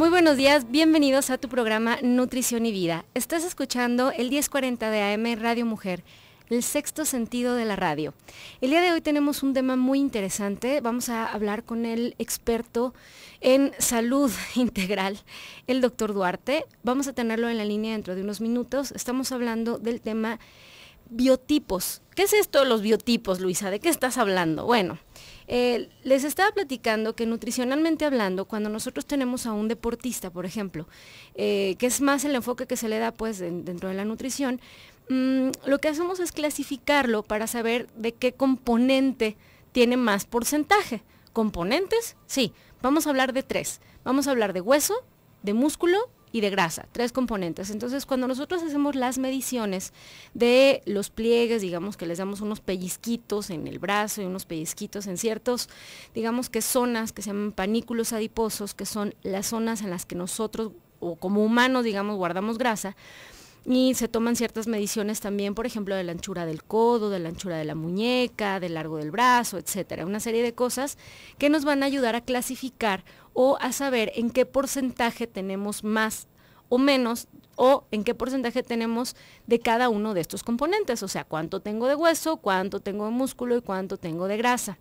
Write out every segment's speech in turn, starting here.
Muy buenos días, bienvenidos a tu programa Nutrición y Vida. Estás escuchando el 1040 de AM Radio Mujer, el sexto sentido de la radio. El día de hoy tenemos un tema muy interesante. Vamos a hablar con el experto en salud integral, el doctor Duarte. Vamos a tenerlo en la línea dentro de unos minutos. Estamos hablando del tema biotipos. ¿Qué es esto de los biotipos, Luisa? ¿De qué estás hablando? Bueno, les estaba platicando que nutricionalmente hablando, cuando nosotros tenemos a un deportista, por ejemplo, que es más el enfoque que se le da pues dentro de la nutrición, lo que hacemos es clasificarlo para saber de qué componente tiene más porcentaje. ¿Componentes? Sí, vamos a hablar de 3. Vamos a hablar de hueso, de músculo y de grasa, 3 componentes. Entonces, cuando nosotros hacemos las mediciones de los pliegues, digamos que les damos unos pellizquitos en el brazo y unos pellizquitos en ciertos, digamos que zonas que se llaman panículos adiposos, que son las zonas en las que nosotros, o como humanos, digamos, guardamos grasa, y se toman ciertas mediciones también, por ejemplo, de la anchura del codo, de la anchura de la muñeca, del largo del brazo, etcétera. Una serie de cosas que nos van a ayudar a clasificar o a saber en qué porcentaje tenemos más o menos, o en qué porcentaje tenemos de cada uno de estos componentes, o sea, cuánto tengo de hueso, cuánto tengo de músculo y cuánto tengo de grasa.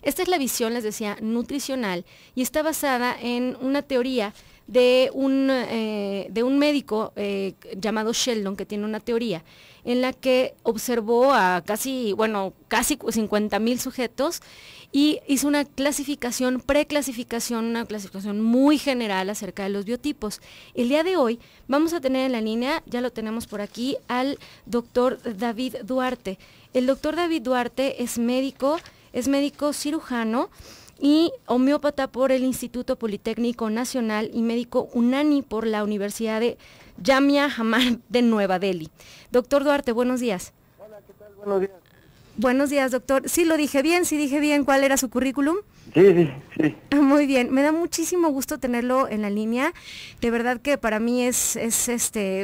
Esta es la visión, les decía, nutricional, y está basada en una teoría de un médico llamado Sheldon, que tiene una teoría en la que observó a casi 50,000 sujetos y hizo una clasificación, preclasificación, una clasificación muy general acerca de los biotipos. El día de hoy vamos a tener en la línea, ya lo tenemos por aquí, al doctor David Duarte. El doctor David Duarte es médico cirujano y homeópata por el Instituto Politécnico Nacional y médico UNANI por la Universidad de Jamia Ahmad de Nueva Delhi. Doctor Duarte, buenos días. Hola, ¿qué tal? Buenos días. Buenos días, doctor. ¿Sí lo dije bien? ¿Sí dije bien cuál era su currículum? Sí. Muy bien, me da muchísimo gusto tenerlo en la línea. De verdad que para mí es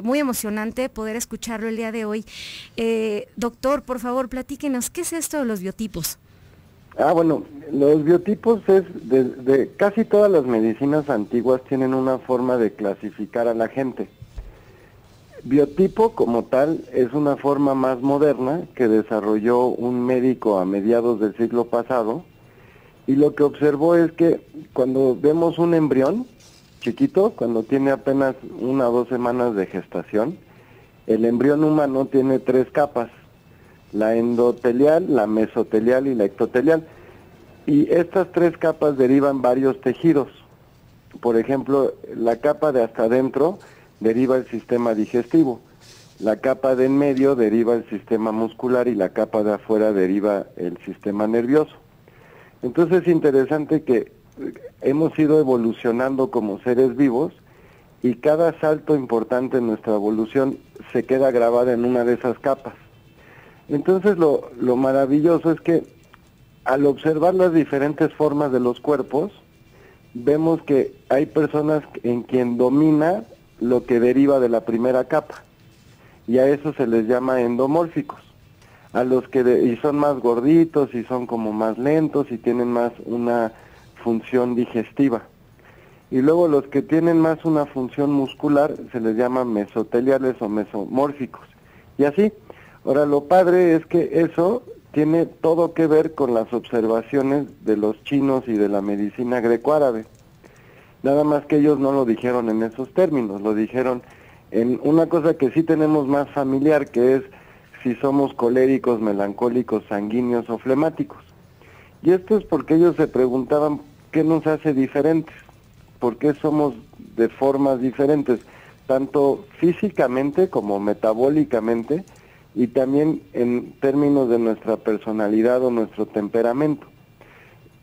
muy emocionante poder escucharlo el día de hoy. Doctor, por favor, platíquenos, ¿qué es esto de los biotipos? Bueno, los biotipos es de casi todas las medicinas antiguas tienen una forma de clasificar a la gente. Biotipo como tal es una forma más moderna que desarrolló un médico a mediados del siglo pasado, y lo que observó es que cuando vemos un embrión chiquito, cuando tiene apenas 1 o 2 semanas de gestación, el embrión humano tiene 3 capas: la endotelial, la mesotelial y la ectotelial. Y estas 3 capas derivan varios tejidos. Por ejemplo, la capa de hasta adentro deriva el sistema digestivo, la capa de en medio deriva el sistema muscular y la capa de afuera deriva el sistema nervioso. Entonces es interesante que hemos ido evolucionando como seres vivos, y cada salto importante en nuestra evolución se queda grabada en una de esas capas. Entonces lo maravilloso es que al observar las diferentes formas de los cuerpos, vemos que hay personas en quien domina lo que deriva de la primera capa, y a eso se les llama endomórficos. A los que y son más gorditos y son como más lentos y tienen más una función digestiva. Y luego los que tienen más una función muscular se les llama mesoteliales o mesomórficos. Y así. Ahora, lo padre es que eso tiene todo que ver con las observaciones de los chinos y de la medicina grecoárabe. Nada más que ellos no lo dijeron en esos términos, lo dijeron en una cosa que sí tenemos más familiar, que es si somos coléricos, melancólicos, sanguíneos o flemáticos. Y esto es porque ellos se preguntaban qué nos hace diferentes, por qué somos de formas diferentes, tanto físicamente como metabólicamente, y también en términos de nuestra personalidad o nuestro temperamento.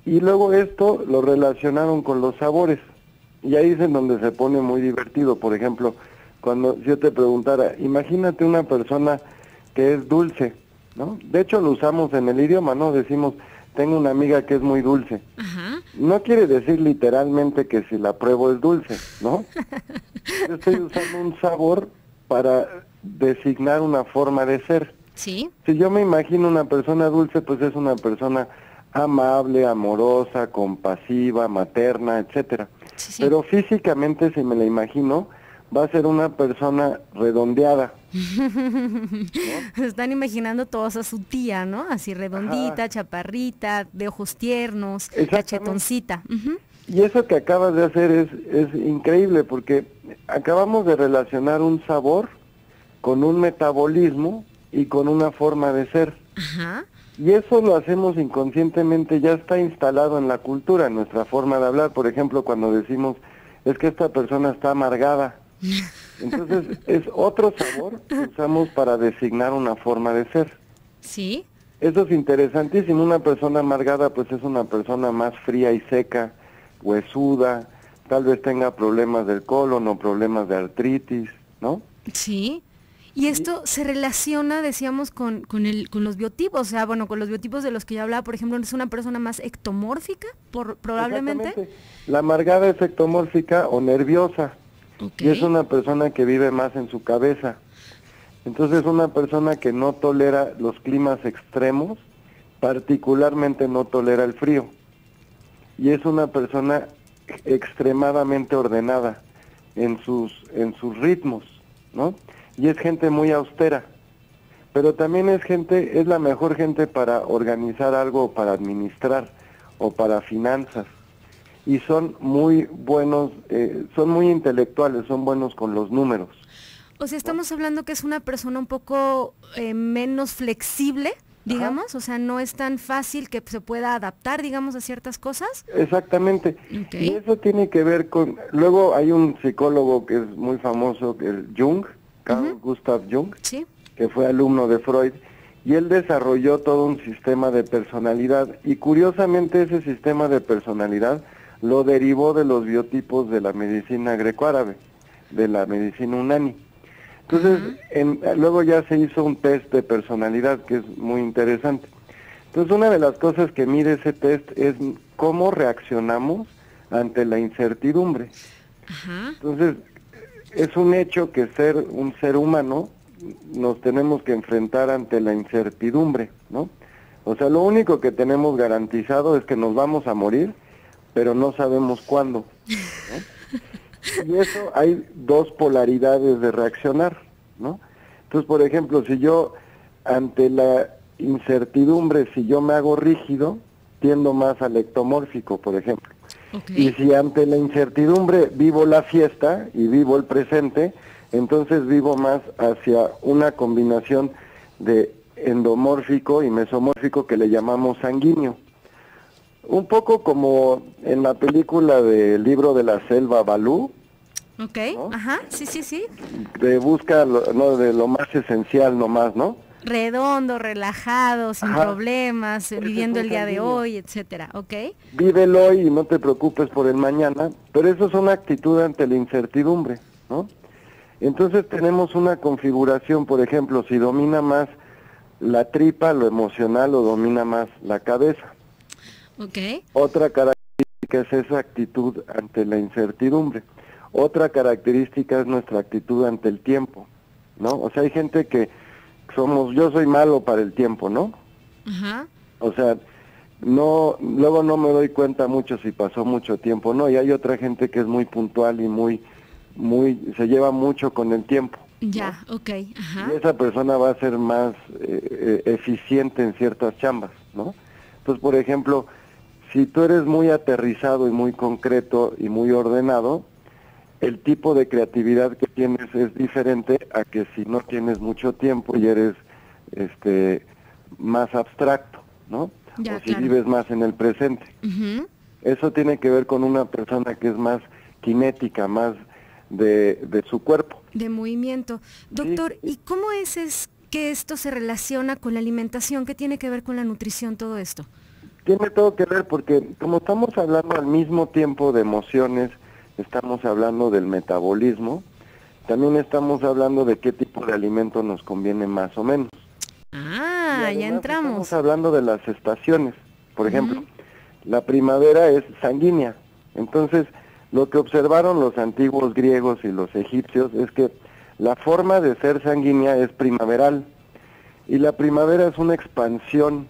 Y luego esto lo relacionaron con los sabores, y ahí es en donde se pone muy divertido. Por ejemplo, cuando yo te preguntara, imagínate una persona que es dulce, ¿no? De hecho lo usamos en el idioma, ¿no? Decimos, tengo una amiga que es muy dulce. Ajá. No quiere decir literalmente que si la pruebo es dulce, ¿no? Yo estoy usando un sabor para designar una forma de ser. Sí. Si yo me imagino una persona dulce, pues es una persona amable, amorosa, compasiva, materna, etcétera. Sí, sí. Pero físicamente, si me la imagino, va a ser una persona redondeada. ¿No? Están imaginando todos a su tía, ¿no? Así redondita, Ajá, chaparrita, de ojos tiernos, exactamente. cachetoncita. Ujú. Y eso que acabas de hacer es increíble porque acabamos de relacionar un sabor con un metabolismo y con una forma de ser. Ajá. Y eso lo hacemos inconscientemente, ya está instalado en la cultura, en nuestra forma de hablar. Por ejemplo, cuando decimos, es que esta persona está amargada. Entonces, es otro sabor que usamos para designar una forma de ser. Sí. Eso es interesantísimo. Una persona amargada, pues es una persona más fría y seca, huesuda, tal vez tenga problemas del colon o problemas de artritis, ¿no? Sí. Y esto se relaciona, decíamos, con los biotipos, o sea, bueno, con los biotipos de los que yo hablaba, por ejemplo, es una persona más ectomórfica, probablemente. Exactamente. La amargada es ectomórfica o nerviosa. Ok. Y es una persona que vive más en su cabeza. Entonces, una persona que no tolera los climas extremos, particularmente no tolera el frío. Y es una persona extremadamente ordenada en sus ritmos, ¿no? Y es gente muy austera. Pero también es la mejor gente para organizar algo, para administrar o para finanzas. Y son muy buenos, son muy intelectuales, son buenos con los números. O sea, estamos hablando que es una persona un poco menos flexible, digamos, Ajá. o sea, no es tan fácil que se pueda adaptar, digamos, a ciertas cosas. Exactamente. Ok. Y eso tiene que ver con... Luego hay un psicólogo que es muy famoso, el Jung, Carl Gustav Jung, Sí. que fue alumno de Freud, y él desarrolló todo un sistema de personalidad. Y curiosamente ese sistema de personalidad lo derivó de los biotipos de la medicina grecoárabe, de la medicina unani. Entonces, luego ya se hizo un test de personalidad que es muy interesante. Entonces, una de las cosas que mide ese test es cómo reaccionamos ante la incertidumbre. Ajá. Entonces, es un hecho que un ser humano nos tenemos que enfrentar ante la incertidumbre, ¿no? O sea, lo único que tenemos garantizado es que nos vamos a morir, pero no sabemos cuándo, ¿no? Y eso hay dos polaridades de reaccionar, ¿no? Entonces, por ejemplo, si yo ante la incertidumbre, si yo me hago rígido, tiendo más al ectomórfico, por ejemplo. Okay. Y si ante la incertidumbre vivo la fiesta y vivo el presente, entonces vivo más hacia una combinación de endomórfico y mesomórfico que le llamamos sanguíneo. Un poco como en la película del Libro de la Selva, Balú. Ok, ¿No? ajá, sí, sí, sí. De busca de lo más esencial nomás, ¿no? Redondo, relajado, sin Ajá. problemas, viviendo es el día de sanguíneo. hoy, etcétera, ¿ok? Vive el hoy y no te preocupes por el mañana, pero eso es una actitud ante la incertidumbre, ¿no? Entonces tenemos una configuración, por ejemplo, si domina más la tripa, lo emocional, o domina más la cabeza. Ok. Otra característica es esa actitud ante la incertidumbre. Otra característica es nuestra actitud ante el tiempo, ¿no? O sea, hay gente que yo soy malo para el tiempo, ¿no? Ajá. O sea, luego no me doy cuenta mucho si pasó mucho tiempo, ¿no? Y hay otra gente que es muy puntual y se lleva mucho con el tiempo. Ya, ¿no? ok, ajá. Y esa persona va a ser más eficiente en ciertas chambas, ¿no? Entonces, por ejemplo, si tú eres muy aterrizado y muy concreto y muy ordenado, el tipo de creatividad que tienes es diferente a que si no tienes mucho tiempo y eres más abstracto, ¿no? Ya, o si claro. vives más en el presente. Ujú. Eso tiene que ver con una persona que es más cinética, más de su cuerpo. De movimiento. Doctor, Sí. ¿y cómo es que esto se relaciona con la alimentación? ¿Qué tiene que ver con la nutrición todo esto? Tiene todo que ver porque como estamos hablando al mismo tiempo de emociones, estamos hablando del metabolismo, también estamos hablando de qué tipo de alimento nos conviene más o menos. Ah, Y ya además entramos. Estamos hablando de las estaciones. Por ejemplo, la primavera es sanguínea. Entonces, lo que observaron los antiguos griegos y los egipcios es que la forma de ser sanguínea es primaveral. Y la primavera es una expansión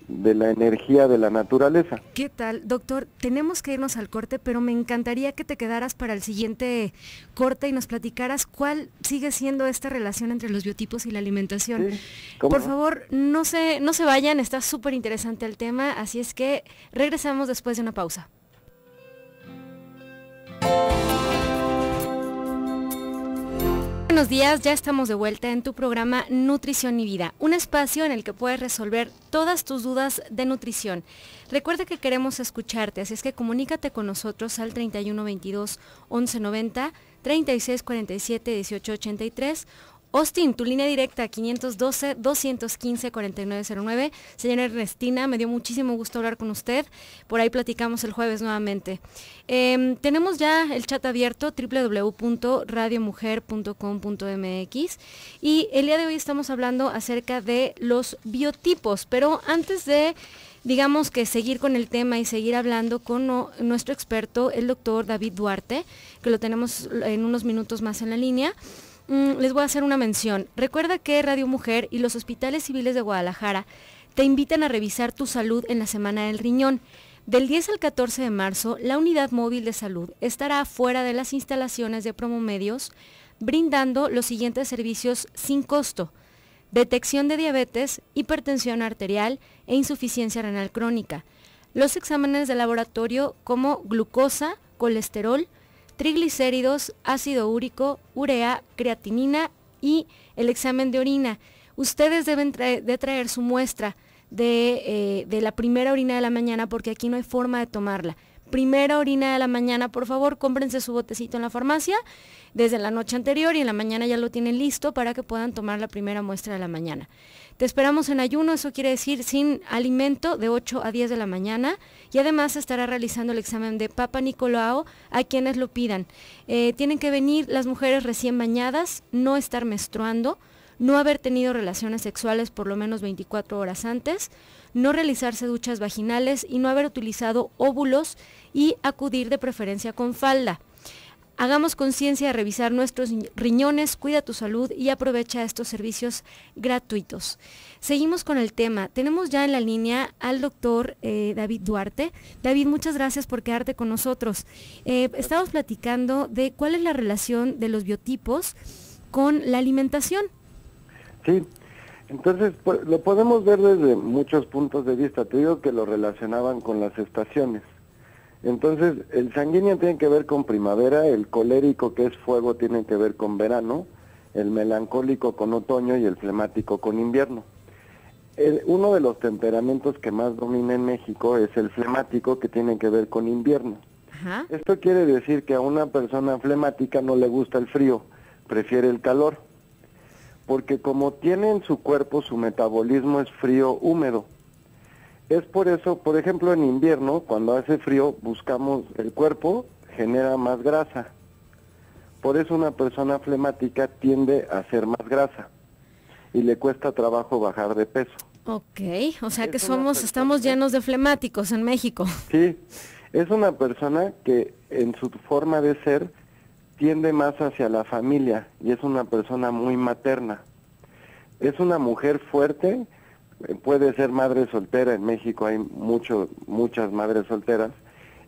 de la energía de la naturaleza. ¿Qué tal, doctor? Tenemos que irnos al corte, pero me encantaría que te quedaras para el siguiente corte y nos platicaras cuál sigue siendo esta relación entre los biotipos y la alimentación. Sí, por favor, no se vayan, está súper interesante el tema, así es que regresamos después de una pausa. Buenos días, ya estamos de vuelta en tu programa Nutrición y Vida, un espacio en el que puedes resolver todas tus dudas de nutrición. Recuerda que queremos escucharte, así es que comunícate con nosotros al 3122 1190, 3647 1883. Austin, tu línea directa 512-215-4909. Señora Ernestina, me dio muchísimo gusto hablar con usted. Por ahí platicamos el jueves nuevamente. Tenemos ya el chat abierto, www.radiomujer.com.mx, y el día de hoy estamos hablando acerca de los biotipos, pero antes de, digamos, que seguir con el tema y seguir hablando con nuestro experto, el doctor David Duarte, que lo tenemos en unos minutos más en la línea, les voy a hacer una mención. Recuerda que Radio Mujer y los hospitales civiles de Guadalajara te invitan a revisar tu salud en la Semana del Riñón. Del 10 al 14 de marzo, la Unidad Móvil de Salud estará fuera de las instalaciones de Promomedios, brindando los siguientes servicios sin costo: detección de diabetes, hipertensión arterial e insuficiencia renal crónica, los exámenes de laboratorio como glucosa, colesterol, triglicéridos, ácido úrico, urea, creatinina y el examen de orina. Ustedes deben de traer su muestra de la primera orina de la mañana, porque aquí no hay forma de tomarla. Primera orina de la mañana, por favor, cómprense su botecito en la farmacia desde la noche anterior y en la mañana ya lo tienen listo para que puedan tomar la primera muestra de la mañana. Te esperamos en ayuno, eso quiere decir sin alimento, de 8 a 10 de la mañana, y además se estará realizando el examen de Papa Nicolau a quienes lo pidan. Tienen que venir las mujeres recién bañadas, no estar menstruando, no haber tenido relaciones sexuales por lo menos 24 horas antes, no realizarse duchas vaginales y no haber utilizado óvulos, y acudir de preferencia con falda. Hagamos conciencia de revisar nuestros riñones, cuida tu salud y aprovecha estos servicios gratuitos. Seguimos con el tema. Tenemos ya en la línea al doctor David Duarte. David, muchas gracias por quedarte con nosotros. Estamos platicando de cuál es la relación de los biotipos con la alimentación. Sí, entonces lo podemos ver desde muchos puntos de vista. Te digo que lo relacionaban con las estaciones. Entonces, el sanguíneo tiene que ver con primavera, el colérico, que es fuego, tiene que ver con verano, el melancólico con otoño y el flemático con invierno. Uno de los temperamentos que más domina en México es el flemático, que tiene que ver con invierno. Ajá. Esto quiere decir que a una persona flemática no le gusta el frío, prefiere el calor, porque como tiene en su cuerpo, su metabolismo es frío húmedo. Es por eso, por ejemplo, en invierno, cuando hace frío, el cuerpo genera más grasa. Por eso una persona flemática tiende a hacer más grasa y le cuesta trabajo bajar de peso. Ok, o sea que estamos llenos de flemáticos en México. Sí, es una persona que en su forma de ser tiende más hacia la familia y es una persona muy materna. Es una mujer fuerte. Puede ser madre soltera, en México hay muchas madres solteras.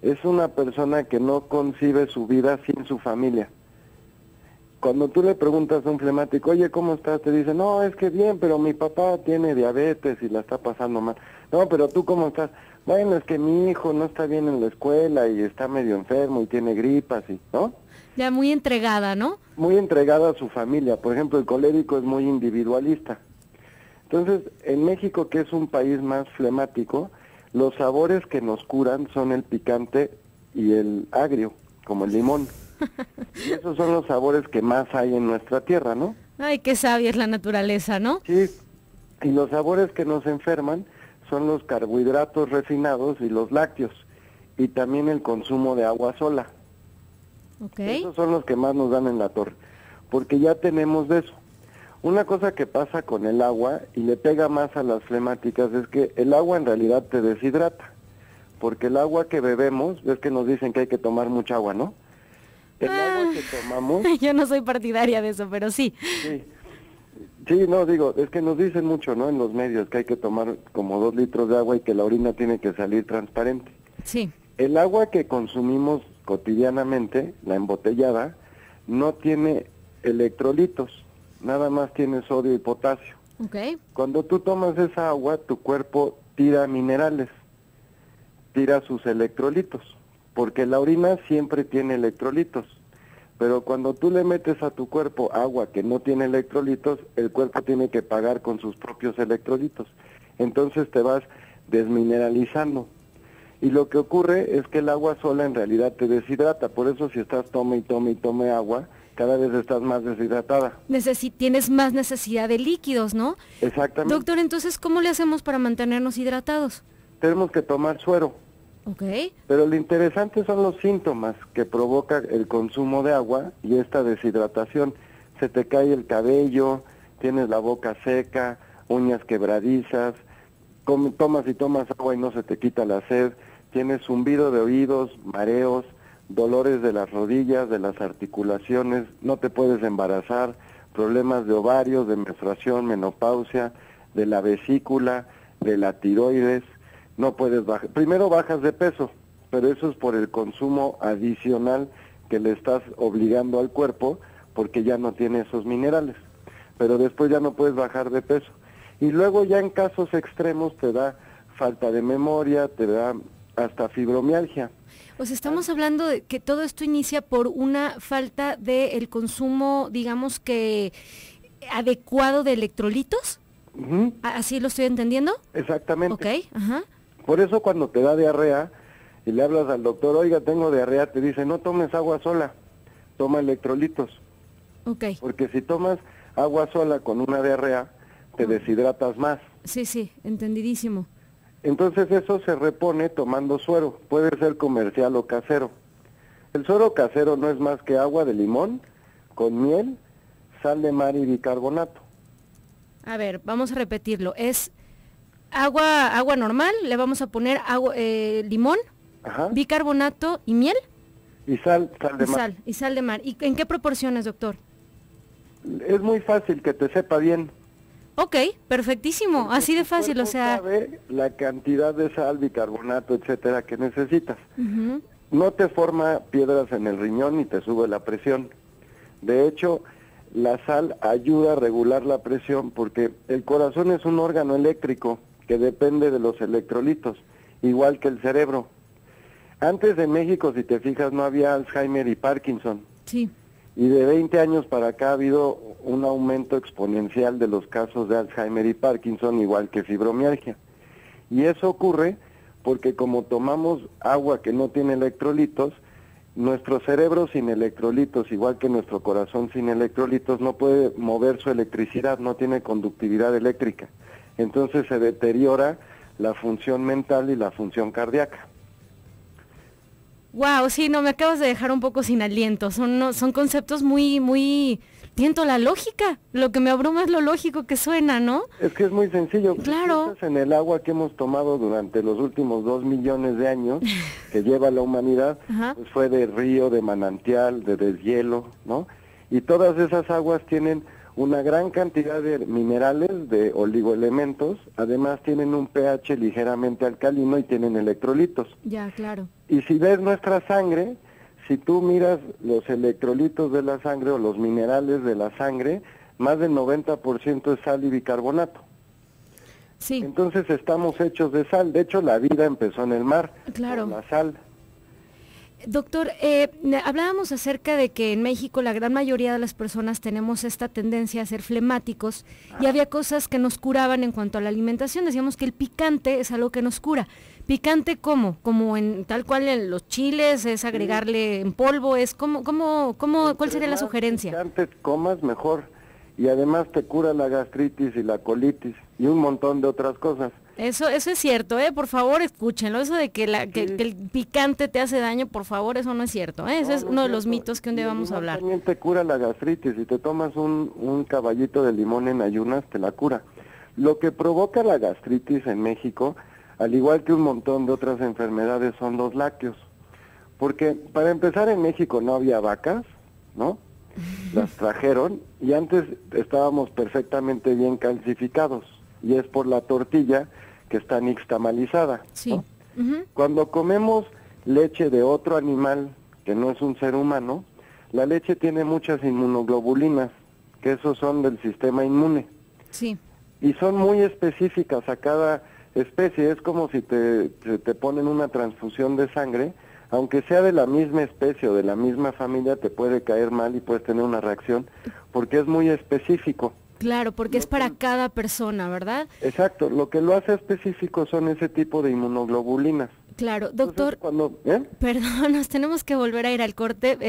Es una persona que no concibe su vida sin su familia. Cuando tú le preguntas a un flemático, oye, ¿cómo estás? Te dice, no, es que bien, pero mi papá tiene diabetes y la está pasando mal. No, pero tú, ¿cómo estás? Bueno, es que mi hijo no está bien en la escuela y está medio enfermo y tiene gripas, ¿no? Ya muy entregada, ¿no? Muy entregada a su familia. Por ejemplo, el colérico es muy individualista. Entonces, en México, que es un país más flemático, los sabores que nos curan son el picante y el agrio, como el limón. Y esos son los sabores que más hay en nuestra tierra, ¿no? Ay, qué sabia es la naturaleza, ¿no? Sí, y los sabores que nos enferman son los carbohidratos refinados y los lácteos, y también el consumo de agua sola. Okay. Esos son los que más nos dan en la torre, porque ya tenemos de eso. Una cosa que pasa con el agua, y le pega más a las flemáticas, es que el agua en realidad te deshidrata, porque el agua que bebemos, ves que nos dicen que hay que tomar mucha agua, ¿no? El agua que tomamos... Yo no soy partidaria de eso, pero sí. Sí, Sí, no, digo, es que nos dicen mucho, ¿no? En los medios que hay que tomar como 2 litros de agua y que la orina tiene que salir transparente. Sí. El agua que consumimos cotidianamente, la embotellada, no tiene electrolitos, nada más tiene sodio y potasio. Ok. Cuando tú tomas esa agua, tu cuerpo tira minerales, tira sus electrolitos, porque la orina siempre tiene electrolitos. Pero cuando tú le metes a tu cuerpo agua que no tiene electrolitos, el cuerpo tiene que pagar con sus propios electrolitos. Entonces te vas desmineralizando. Y lo que ocurre es que el agua sola en realidad te deshidrata. Por eso si estás tome y tome y tome agua, cada vez estás más deshidratada. Tienes más necesidad de líquidos, ¿no? Exactamente. Doctor, entonces, ¿cómo le hacemos para mantenernos hidratados? Tenemos que tomar suero. Ok. Pero lo interesante son los síntomas que provoca el consumo de agua y esta deshidratación. Se te cae el cabello, tienes la boca seca, uñas quebradizas, tomas y tomas agua y no se te quita la sed, tienes zumbido de oídos, mareos, dolores de las rodillas, de las articulaciones, no te puedes embarazar, problemas de ovarios, de menstruación, menopausia, de la vesícula, de la tiroides. No puedes bajar, primero bajas de peso, pero eso es por el consumo adicional que le estás obligando al cuerpo porque ya no tiene esos minerales, pero después ya no puedes bajar de peso. Y luego ya en casos extremos te da falta de memoria, te da hasta fibromialgia. O sea, estamos hablando de que todo esto inicia por una falta del consumo, digamos que adecuado de electrolitos. Uh-huh. ¿Así lo estoy entendiendo? Exactamente. Ok, ajá. Por eso cuando te da diarrea y le hablas al doctor, oiga, tengo diarrea, te dice, no tomes agua sola, toma electrolitos. Ok. Porque si tomas agua sola con una diarrea, te deshidratas más. Sí, entendidísimo. Entonces eso se repone tomando suero, puede ser comercial o casero. El suero casero no es más que agua de limón con miel, sal de mar y bicarbonato. A ver, vamos a repetirlo. Es agua normal, le vamos a poner agua, limón, ajá, bicarbonato y miel. Y sal de mar. Y sal de mar. ¿Y en qué proporciones, doctor? Es muy fácil que te sepa bien. Ok, perfectísimo, Porque así de tu fácil, o cuerpo sea... sabe la cantidad de sal, bicarbonato, etcétera, que necesitas. Uh-huh. No te forma piedras en el riñón ni te sube la presión. De hecho, la sal ayuda a regular la presión porque el corazón es un órgano eléctrico que depende de los electrolitos, igual que el cerebro. Antes de México, si te fijas, no había Alzheimer y Parkinson. Sí. Y de 20 años para acá ha habido un aumento exponencial de los casos de Alzheimer y Parkinson, igual que fibromialgia. Y eso ocurre porque como tomamos agua que no tiene electrolitos, nuestro cerebro sin electrolitos, igual que nuestro corazón sin electrolitos, no puede mover su electricidad, no tiene conductividad eléctrica. Entonces se deteriora la función mental y la función cardíaca. Wow, sí, no, me acabas de dejar un poco sin aliento. Son conceptos muy... Tienen toda la lógica. Lo que me abruma es lo lógico que suena, ¿no? Es que es muy sencillo. Claro. Piensas en el agua que hemos tomado durante los últimos 2 millones de años que lleva la humanidad, pues fue de río, de manantial, de deshielo, ¿no? Y todas esas aguas tienen una gran cantidad de minerales, de oligoelementos, además tienen un pH ligeramente alcalino y tienen electrolitos. Ya, claro. Y si ves nuestra sangre, si tú miras los electrolitos de la sangre o los minerales de la sangre, más del 90% es sal y bicarbonato. Sí. Entonces estamos hechos de sal. De hecho, la vida empezó en el mar, claro, con la sal. Doctor, hablábamos acerca de que en México la gran mayoría de las personas tenemos esta tendencia a ser flemáticos y había cosas que nos curaban en cuanto a la alimentación. Decíamos que el picante es algo que nos cura. ¿Picante cómo? ¿Como en tal cual en los chiles? ¿Es agregarle en polvo? ¿Es cuál sería la sugerencia? Picante comas mejor y además te cura la gastritis y la colitis y un montón de otras cosas. Eso es cierto, por favor escúchenlo, eso de que el picante te hace daño, por favor, eso no es cierto, Ese es uno de los mitos que un día vamos a hablar. También te cura la gastritis, si te tomas un caballito de limón en ayunas, te la cura. Lo que provoca la gastritis en México, al igual que un montón de otras enfermedades, son los lácteos. Porque para empezar en México no había vacas, ¿no? las trajeron y antes estábamos perfectamente bien calcificados y es por la tortilla que está nixtamalizada, Sí. ¿no? Cuando comemos leche de otro animal que no es un ser humano, la leche tiene muchas inmunoglobulinas, que esos son del sistema inmune, Sí. y son muy específicas a cada especie. Es como si te ponen una transfusión de sangre, aunque sea de la misma especie o de la misma familia, te puede caer mal y puedes tener una reacción, porque es muy específico. Claro, porque es para cada persona, ¿verdad? Exacto, lo que lo hace específico son ese tipo de inmunoglobulinas. Claro, doctor, Entonces, perdón, nos tenemos que volver a ir al corte,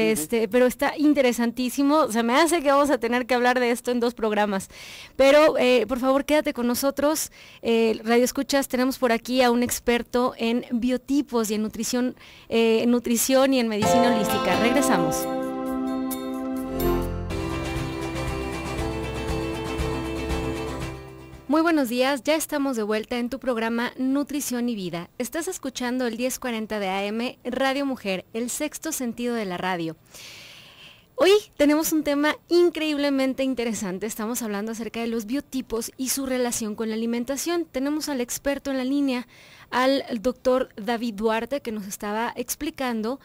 pero está interesantísimo, se me hace que vamos a tener que hablar de esto en 2 programas, pero por favor quédate con nosotros, Radio Escuchas, tenemos por aquí a un experto en biotipos y en nutrición y en medicina holística. Regresamos. Muy buenos días, ya estamos de vuelta en tu programa Nutrición y Vida. Estás escuchando el 1040 de AM, Radio Mujer, el sexto sentido de la radio. Hoy tenemos un tema increíblemente interesante, estamos hablando acerca de los biotipos y su relación con la alimentación. Tenemos al experto en la línea, al doctor David Duarte, que nos estaba explicando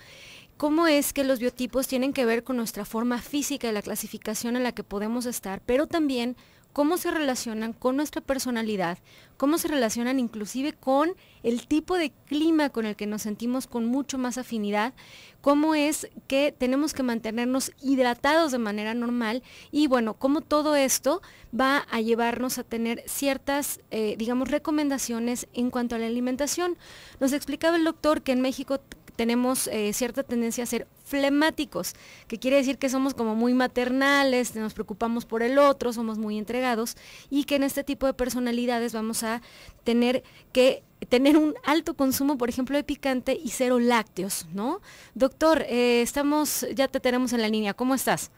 cómo es que los biotipos tienen que ver con nuestra forma física y la clasificación en la que podemos estar, pero también cómo se relacionan con nuestra personalidad, cómo se relacionan inclusive con el tipo de clima con el que nos sentimos con mucho más afinidad, cómo es que tenemos que mantenernos hidratados de manera normal y bueno, cómo todo esto va a llevarnos a tener ciertas, recomendaciones en cuanto a la alimentación. Nos explicaba el doctor que en México tenemos cierta tendencia a ser flemáticos, que quiere decir que somos como muy maternales, nos preocupamos por el otro, somos muy entregados y que en este tipo de personalidades vamos a tener que tener un alto consumo, por ejemplo, de picante y cero lácteos, ¿no? Doctor, ya te tenemos en la línea, ¿cómo estás?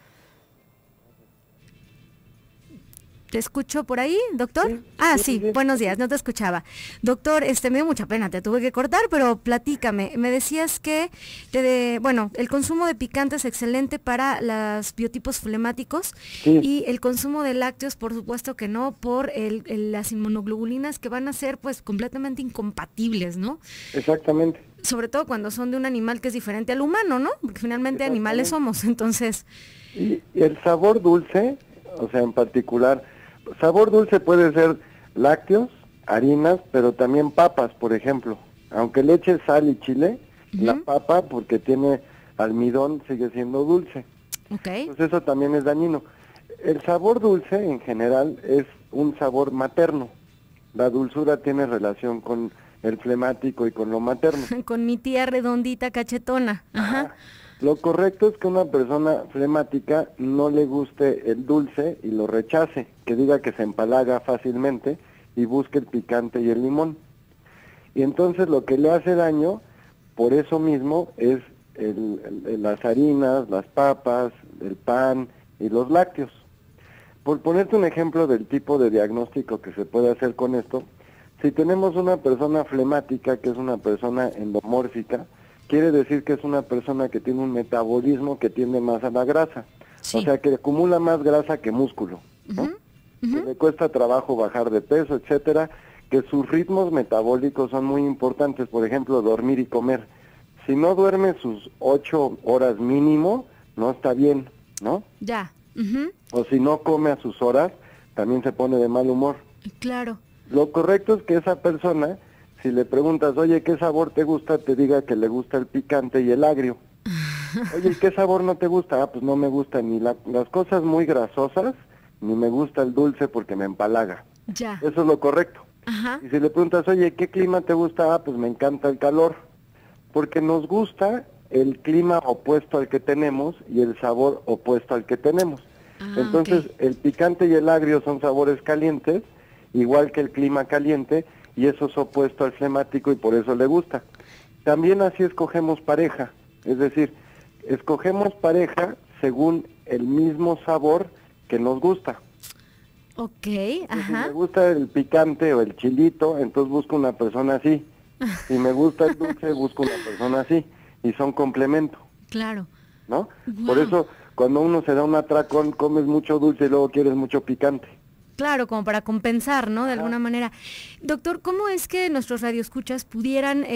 ¿Te escucho por ahí, doctor? Sí, buenos días, no te escuchaba. Doctor, me dio mucha pena, te tuve que cortar, pero platícame. Me decías que, el consumo de picante es excelente para los biotipos flemáticos y el consumo de lácteos, por supuesto que no, por las inmunoglobulinas que van a ser pues completamente incompatibles, ¿no? Exactamente. Sobre todo cuando son de un animal que es diferente al humano, ¿no? Porque finalmente animales somos, entonces... Y el sabor dulce, o sea, en particular... Sabor dulce puede ser lácteos, harinas, pero también papas, por ejemplo. Aunque le eches sal y chile, la papa, porque tiene almidón, sigue siendo dulce. Okay. Entonces eso también es dañino. El sabor dulce, en general, es un sabor materno. La dulzura tiene relación con el flemático y con lo materno. Con mi tía redondita cachetona. Ajá. Lo correcto es que una persona flemática no le guste el dulce y lo rechace, que diga que se empalaga fácilmente y busque el picante y el limón. Y entonces lo que le hace daño, por eso mismo, es las harinas, las papas, el pan y los lácteos. Por ponerte un ejemplo del tipo de diagnóstico que se puede hacer con esto, si tenemos una persona flemática, que es una persona endomórfica, quiere decir que es una persona que tiene un metabolismo que tiende más a la grasa. Sí. O sea, que acumula más grasa que músculo, ¿no? Que le cuesta trabajo bajar de peso, etcétera, que sus ritmos metabólicos son muy importantes, por ejemplo, dormir y comer. Si no duerme sus 8 horas mínimo, no está bien, ¿no? Ya. O si no come a sus horas, también se pone de mal humor. Claro. Lo correcto es que esa persona, si le preguntas, oye, ¿qué sabor te gusta?, te diga que le gusta el picante y el agrio. Oye, ¿qué sabor no te gusta? Pues no me gusta ni las cosas muy grasosas, ni me gusta el dulce porque me empalaga. Ya. Eso es lo correcto. Ajá. Y si le preguntas, oye, ¿qué clima te gusta? Pues me encanta el calor. Porque nos gusta el clima opuesto al que tenemos y el sabor opuesto al que tenemos. Entonces, el picante y el agrio son sabores calientes, igual que el clima caliente, y eso es opuesto al flemático y por eso le gusta. También así escogemos pareja, es decir, escogemos pareja según el mismo sabor que nos gusta. Ok, Si me gusta el picante o el chilito, entonces busco una persona así. Si me gusta el dulce, busco una persona así. Y son complemento. Claro. ¿No? Wow. Por eso, cuando uno se da un atracón, comes mucho dulce y luego quieres mucho picante. Claro, como para compensar, ¿no? De alguna manera. Doctor, ¿cómo es que nuestros radioescuchas pudieran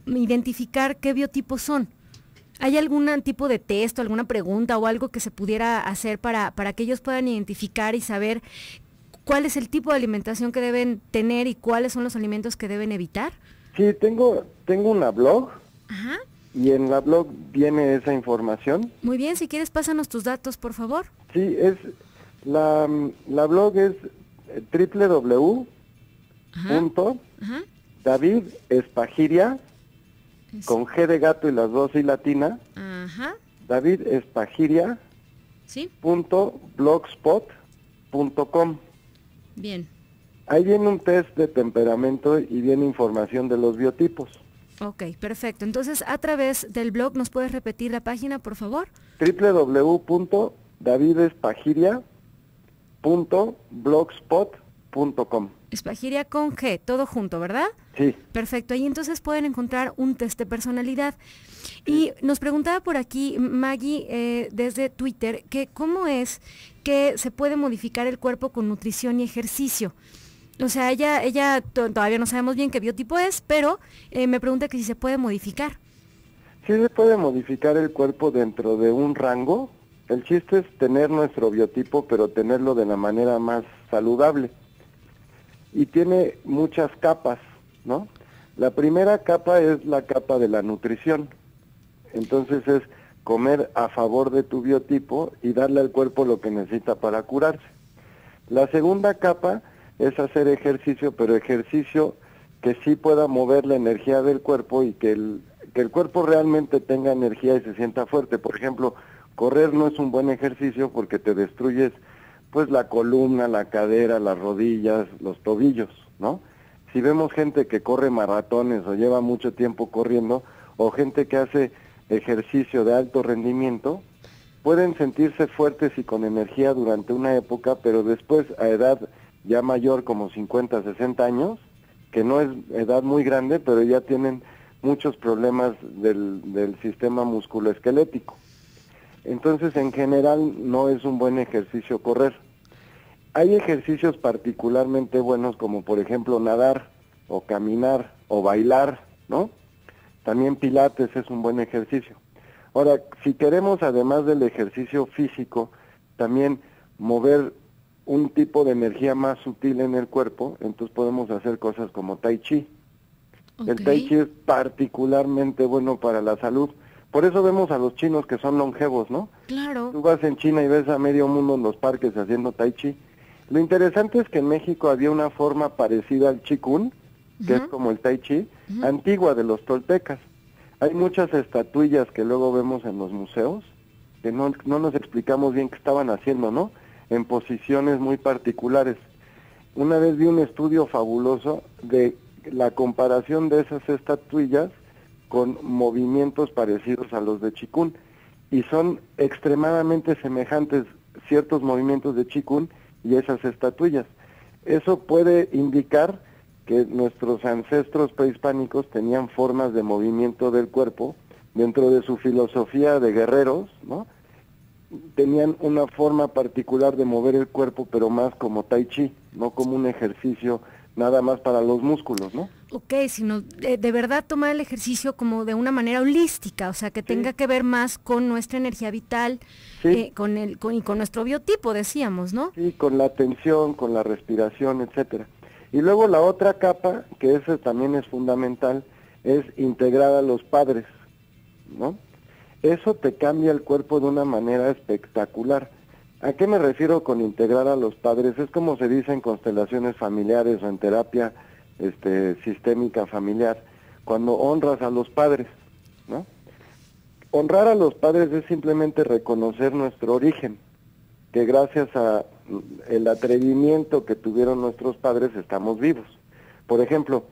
identificar qué biotipos son? ¿Hay algún tipo de test o alguna pregunta o algo que se pudiera hacer para que ellos puedan identificar y saber cuál es el tipo de alimentación que deben tener y cuáles son los alimentos que deben evitar? Sí, tengo una blog. Ajá. Y en la blog viene esa información. Muy bien, si quieres pásanos tus datos, por favor. Sí, la blog es www.davidespagiria, con G de gato y las dos y latina, Ajá. davidespagiria, Sí. .blogspot.com. Bien. Ahí viene un test de temperamento y viene información de los biotipos. Ok, perfecto. Entonces, a través del blog, ¿nos puedes repetir la página, por favor? www.davidespagiria.blogspot.com. Espagiria con G, todo junto, ¿verdad? Sí. Perfecto, ahí entonces pueden encontrar un test de personalidad. Y nos preguntaba por aquí Maggie desde Twitter que cómo es que se puede modificar el cuerpo con nutrición y ejercicio. O sea, ella todavía no sabemos bien qué biotipo es, pero me pregunta que si se puede modificar. Sí se puede modificar el cuerpo dentro de un rango. El chiste es tener nuestro biotipo, pero tenerlo de la manera más saludable. Y tiene muchas capas, ¿no? La primera capa es la capa de la nutrición. Entonces es comer a favor de tu biotipo y darle al cuerpo lo que necesita para curarse. La segunda capa es hacer ejercicio, pero ejercicio que sí pueda mover la energía del cuerpo y que el cuerpo realmente tenga energía y se sienta fuerte. Por ejemplo, correr no es un buen ejercicio porque te destruyes pues la columna, la cadera, las rodillas, los tobillos, ¿no? Si vemos gente que corre maratones o lleva mucho tiempo corriendo, o gente que hace ejercicio de alto rendimiento, pueden sentirse fuertes y con energía durante una época, pero después a edad ya mayor, como 50, 60 años, que no es edad muy grande, pero ya tienen muchos problemas del sistema musculoesquelético. Entonces, en general, no es un buen ejercicio correr. Hay ejercicios particularmente buenos, como por ejemplo nadar, o caminar, o bailar, ¿no? También pilates es un buen ejercicio. Ahora, si queremos, además del ejercicio físico, también mover un tipo de energía más sutil en el cuerpo, entonces podemos hacer cosas como tai chi. Okay. El tai chi es particularmente bueno para la salud. Por eso vemos a los chinos que son longevos, ¿no? Claro. Tú vas en China y ves a medio mundo en los parques haciendo tai chi. Lo interesante es que en México había una forma parecida al Qigong, que es como el tai chi, antigua de los toltecas. Hay muchas estatuillas que luego vemos en los museos, que no nos explicamos bien qué estaban haciendo, ¿no? En posiciones muy particulares. Una vez vi un estudio fabuloso de la comparación de esas estatuillas con movimientos parecidos a los de Qigong, y son extremadamente semejantes ciertos movimientos de Qigong y esas estatuillas. Eso puede indicar que nuestros ancestros prehispánicos tenían formas de movimiento del cuerpo dentro de su filosofía de guerreros, ¿no? Tenían una forma particular de mover el cuerpo, pero más como tai chi, no como un ejercicio nada más para los músculos, ¿no? Ok, sino de verdad tomar el ejercicio como de una manera holística, o sea, que tenga que ver más con nuestra energía vital, con nuestro biotipo, decíamos, ¿no? Sí, con la atención, con la respiración, etcétera. Y luego la otra capa, que esa también es fundamental, es integrar a los padres, ¿no? Eso te cambia el cuerpo de una manera espectacular. ¿A qué me refiero con integrar a los padres? Es como se dice en constelaciones familiares o en terapia sistémica familiar, cuando honras a los padres, ¿no? Honrar a los padres es simplemente reconocer nuestro origen, que gracias a el atrevimiento que tuvieron nuestros padres estamos vivos. Por ejemplo,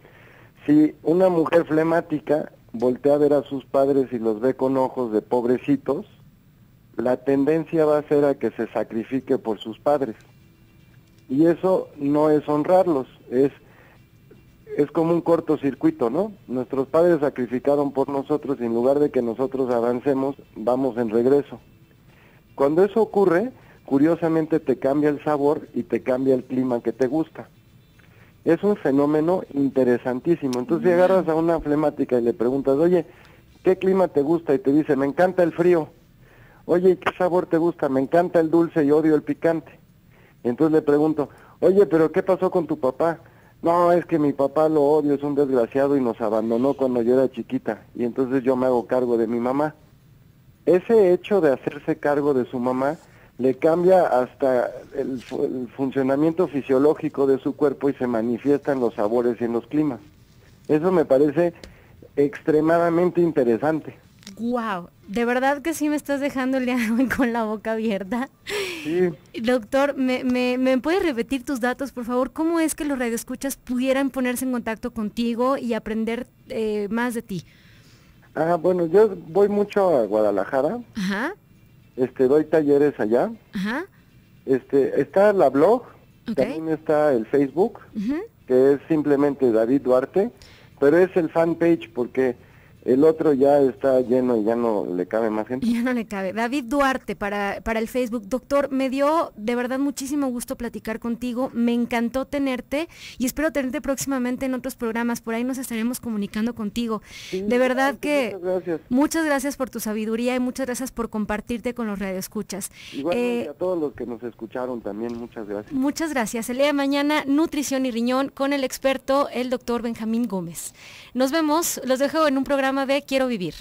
si una mujer flemática voltea a ver a sus padres y los ve con ojos de pobrecitos, la tendencia va a ser a que se sacrifique por sus padres. Y eso no es honrarlos, es como un cortocircuito, ¿no? Nuestros padres sacrificaron por nosotros y en lugar de que nosotros avancemos, vamos en regreso. Cuando eso ocurre, curiosamente te cambia el sabor y te cambia el clima que te gusta. Es un fenómeno interesantísimo. Entonces, si agarras a una flemática y le preguntas, oye, ¿qué clima te gusta? Y te dice, me encanta el frío. Oye, ¿qué sabor te gusta? Me encanta el dulce y odio el picante. Entonces le pregunto, oye, ¿pero qué pasó con tu papá? No, es que mi papá lo odio, es un desgraciado y nos abandonó cuando yo era chiquita. Y entonces yo me hago cargo de mi mamá. Ese hecho de hacerse cargo de su mamá le cambia hasta el funcionamiento fisiológico de su cuerpo y se manifiesta en los sabores y en los climas. Eso me parece extremadamente interesante. Wow, de verdad que sí me estás dejando el día de hoy con la boca abierta. Sí. Doctor, ¿me puedes repetir tus datos, por favor? ¿Cómo es que los radioescuchas pudieran ponerse en contacto contigo y aprender más de ti? Bueno, yo voy mucho a Guadalajara. Ajá. Doy talleres allá. Ajá. Está la blog, Okay. También está el Facebook, Uh-huh. que es simplemente David Duarte, pero es el fanpage porque el otro ya está lleno y ya no le cabe más gente. Ya no le cabe. David Duarte para el Facebook. Doctor, me dio de verdad muchísimo gusto platicar contigo. Me encantó tenerte y espero tenerte próximamente en otros programas. Por ahí nos estaremos comunicando contigo. Sí, de verdad que muchas gracias. Muchas gracias por tu sabiduría y muchas gracias por compartirte con los radioescuchas. Igualmente a todos los que nos escucharon también, muchas gracias. Muchas gracias. El día de mañana, Nutrición y Riñón con el experto, el doctor Benjamín Gómez. Nos vemos, los dejo en un programa de Quiero Vivir.